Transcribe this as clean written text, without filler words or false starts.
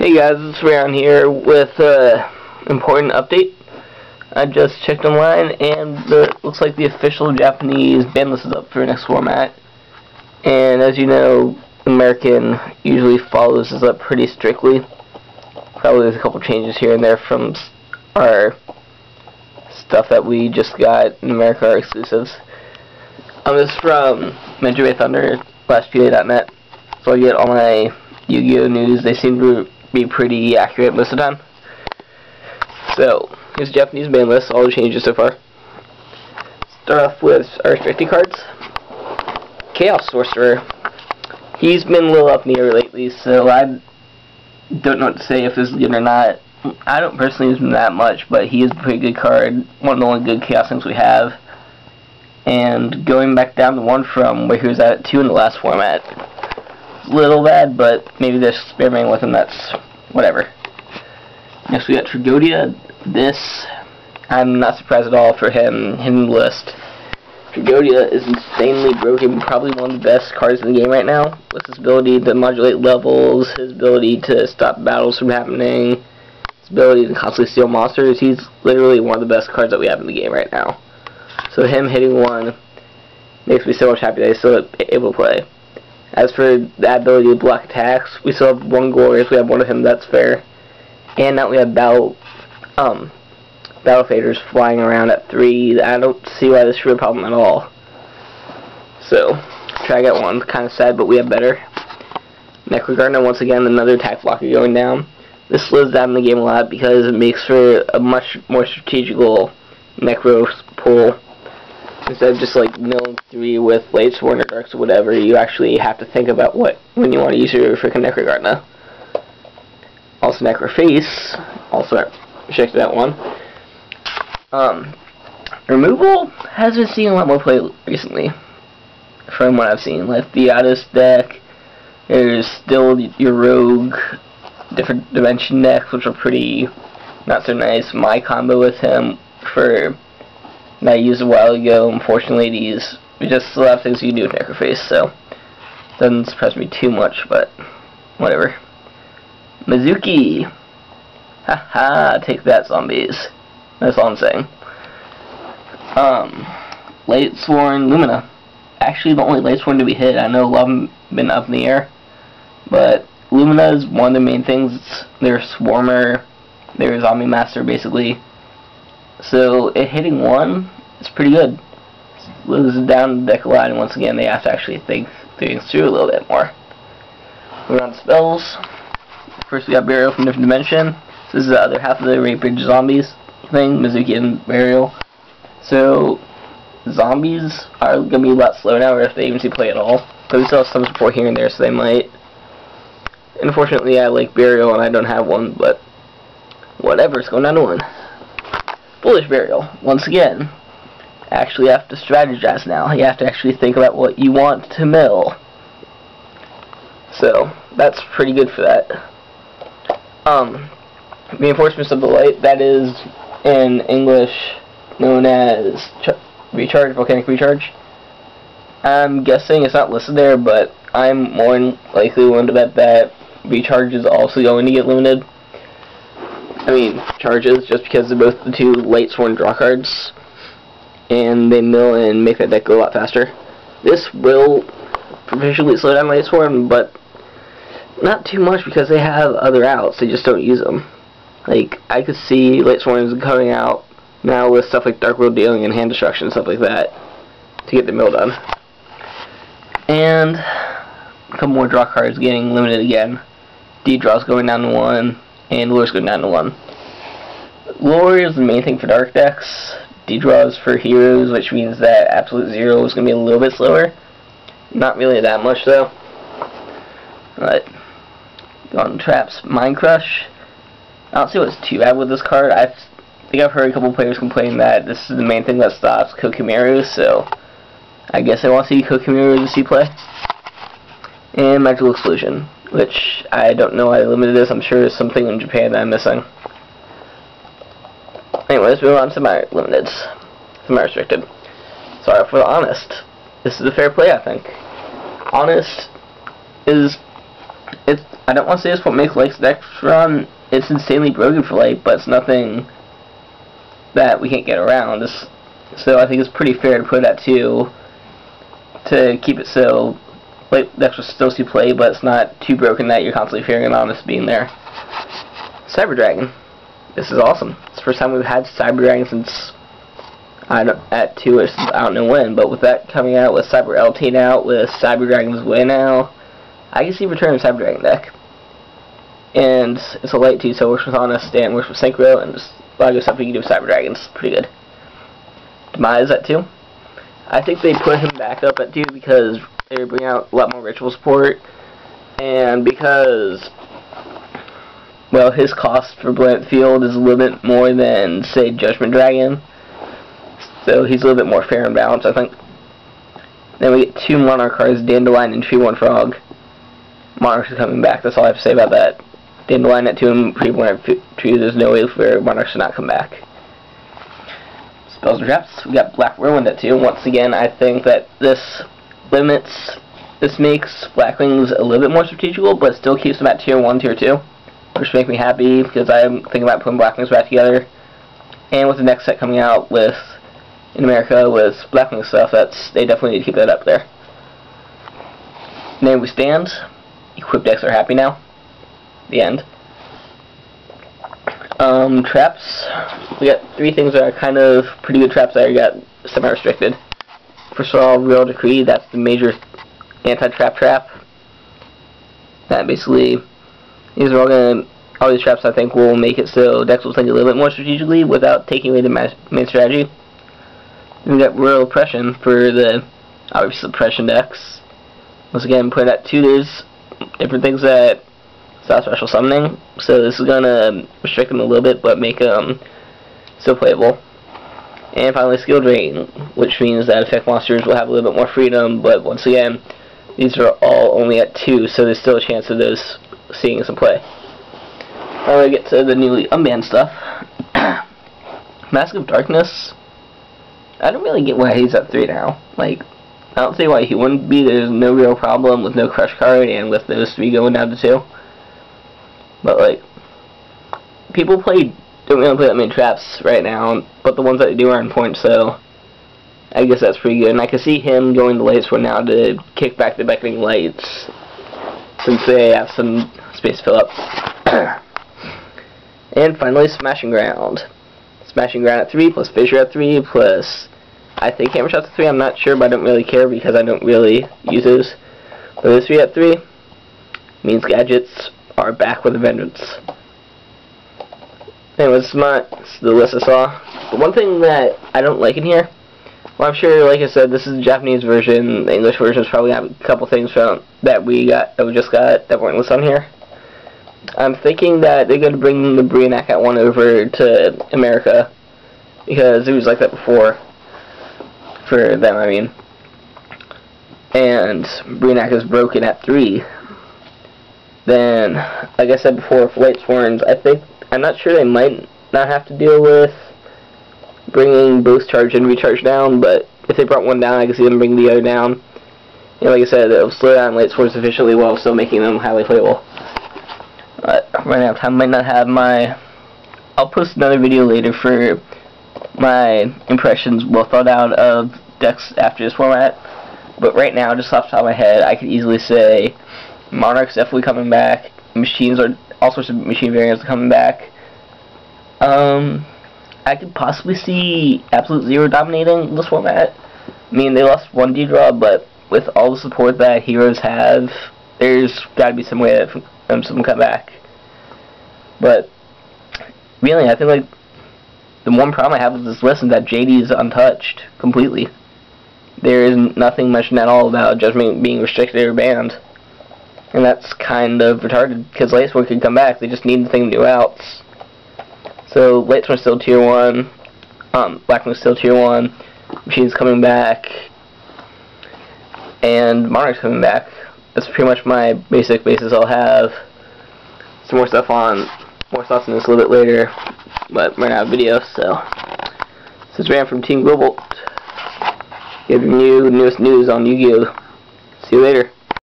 Hey guys, it's Rayon here with an important update. I just checked online and it looks like the official Japanese ban list is up for next format. And as you know, American usually follows this up pretty strictly. Probably there's a couple changes here and there from our stuff that we just got in America, our exclusives. This is from Metroid Bay Thunder, lastpa.net. So I get all my Yu-Gi-Oh news. They seem to be pretty accurate most of the time. So, here's the Japanese ban list, all the changes so far. Start off with our restricted cards. Chaos Sorcerer. He's been a little up in the air lately, so I don't know what to say if this is good or not. I don't personally use him that much, but he is a pretty good card. One of the only good Chaos things we have. And going back down to 1 from where he was at 2 in the last format. Little bad, but maybe they're experimenting with him, that's whatever. Next we got Tragodia. This, I'm not surprised at all for him hitting the list. Tragodia is insanely broken, probably one of the best cards in the game right now, with his ability to modulate levels, his ability to stop battles from happening, his ability to constantly steal monsters. He's literally one of the best cards that we have in the game right now. So him hitting 1 makes me so much happy that he's still able to play. As for the ability to block attacks, we still have 1 Glorious, we have 1 of him, that's fair. And now we have Battle Faders flying around at 3. I don't see why this should be a problem at all. So, try to get 1, kind of sad, but we have better. Necrogardner, once again, another attack blocker going down. This slows down the game a lot because it makes for a much more strategical Necro pull. Instead of just like milling 3 with Bladesworn or Darks or whatever, you actually have to think about when you want to use your freaking Necrogardner. Also Necroface, also checked that one. Removal has been seeing a lot more play recently, from what I've seen. Like the Addis deck, there's still your Rogue, different dimension decks, which are pretty not so nice. My combo with him for that I used a while ago. Unfortunately, these just a lot of things you can do with Necroface, so doesn't surprise me too much, but whatever. Mizuki, haha, take that, zombies. That's all I'm saying. Bladesworn Lumina, actually the only Bladesworn to be hit. I know a lot of them have been up in the air, but Lumina is one of the main things. They're Swarmer, they're Zombie Master basically. So it hitting 1 is pretty good. Slows down the deck a lot, and once again they have to actually think things through a little bit more. We're on spells. First we got Burial from Different Dimension. This is the other half of the Rape Bridge Zombies thing, Mizuki and Burial. So zombies are going to be a lot slower now, or if they even see play at all. Because we still have some support here and there, so they might. Unfortunately I like Burial and I don't have one, but whatever, it's going down to 1. Foolish Burial, once again, actually have to strategize now. You have to actually think about what you want to mill. So, that's pretty good for that. Reinforcements of the Light, that is in English known as Recharge, Volcanic Recharge. I'm guessing it's not listed there, but I'm more likely willing to bet that Recharge is also going to get limited. I mean, charges, just because they're both the 2 Bladesworn draw cards, and they mill and make that deck go a lot faster. This will proficiently slow down Bladesworn, but not too much because they have other outs, they just don't use them. Like, I could see Bladesworn coming out now with stuff like Dark World Dealing and Hand Destruction and stuff like that to get the mill done. And a couple more draw cards getting limited again. D-Draw's going down to 1. And Lure's going down to 1. Lure is the main thing for dark decks. D-Draws for heroes, which means that Absolute Zero is going to be a little bit slower. Not really that much, though. But, Gone Traps, Mind Crush. I don't see what's too bad with this card. I think I've heard a couple players complain that this is the main thing that stops Kokomiru, so I guess I want to see Kokomiru to see play. And Magical Explosion, which I don't know why they limited this. I'm sure there's something in Japan that I'm missing. Anyways, we move on to my limiteds. Semi-restricted. Sorry for the Honest. This is a fair play, I think. Honest is I don't want to say it's what makes Light's deck run. It's insanely broken for Light, but it's nothing that we can't get around. So I think it's pretty fair to put it at 2 to keep it so Light decks will still see play, but it's not too broken that you're constantly fearing on this being there. Cyber Dragon. This is awesome. It's the first time we've had Cyber Dragon since at 2 or since I don't know when, but with that coming out, with Cyber Eltate out, with Cyber Dragon's Way now, I can see return of Cyber Dragon deck. And it's a light too, so it works with Honest and works with Synchro, and just a lot of good stuff you can do with Cyber Dragons. Pretty good. Demise at 2. I think they put him back up at 2 because they were bringing out a lot more ritual support, and because, well, his cost for Blank Field is a little bit more than, say, Judgment Dragon. So he's a little bit more fair and balanced, I think. Then we get 2 Monarch cards, Dandelion and Treeborn Frog. Monarchs are coming back, that's all I have to say about that. Dandelion at 2 and Treeborn at 2, there's no way for Monarchs to not come back. Spells and Traps, we got Black Whirlwind at 2. Once again, I think that this makes Blackwings a little bit more strategical, but still keeps them at tier 1, tier 2. Which makes me happy, because I'm thinking about putting Blackwings back together. And with the next set coming out in America with Blackwing stuff, they definitely need to keep that up there. There we stand. Equipped decks are happy now. The end. Traps. We got 3 things that are kind of pretty good traps that are got semi-restricted. First of all, Real Decree, that's the major anti-trap trap. That basically, all these traps I think will make it so decks will think a little bit more strategically without taking away the main strategy. We got Royal Oppression for the obvious suppression decks. Once again, put it at 2, there's different things that stop special summoning, so this is gonna restrict them a little bit, but make them still playable. And finally, Skill Drain, which means that effect monsters will have a little bit more freedom, but once again, these are all only at 2, so there's still a chance of those seeing some play. Now we get to the newly unbanned stuff. Mask of Darkness. I don't really get why he's at 3 now. Like, I don't see why he wouldn't be. There's no real problem with no crush card and with those 3 going down to 2. But like, people don't really play that many traps right now, but the ones that do are in point, so I guess that's pretty good. And I can see him going to Lights for now to kick back the Beckoning Lights, since they have some space to fill up. And finally, Smashing Ground. Smashing Ground at 3, plus Fissure at 3, plus I think Hammer Shots at 3, I'm not sure, but I don't really care because I don't really use those. But those 3 at 3 means gadgets are back with a vengeance. Anyways, it's the list I saw. The one thing that I don't like in here, well, I'm sure, like I said, this is the Japanese version. The English version is probably have a couple things that we just got that weren't listed on here. I'm thinking that they're going to bring the Brionac one over to America, because it was like that before, for them, I mean. And Brionac is broken at 3. Then, like I said before, for Light Sworns, I'm not sure, they might not have to deal with bringing Boost Charge and Recharge down, but if they brought one down, I can see them bring the other down. And like I said, it'll slow down Light Sworns sufficiently while still making them highly playable. But right now, I might not have I'll post another video later for my impressions, well thought out, of decks after this format. But right now, just off the top of my head, I could easily say Monarch's definitely coming back. Machines are all sorts of machine variants are coming back. I could possibly see Absolute Zero dominating this format. I mean, they lost 1 D-draw, but with all the support that heroes have, there's got to be some way that some come back. But really, I think like the one problem I have with this list is that JD is untouched completely. There is nothing mentioned at all about Judgment being restricted or banned. And that's kind of retarded, because Light Sworn can come back, they just need the thing to do outs. So, Light Sworn's still tier 1, Blackwing's still tier 1, Machine's coming back, and Monarch's coming back. That's pretty much my basic basis. I'll have some more thoughts on this a little bit later, but we're not a video, so. This is Ram from Team Global, giving you the newest news on Yu-Gi-Oh! See you later.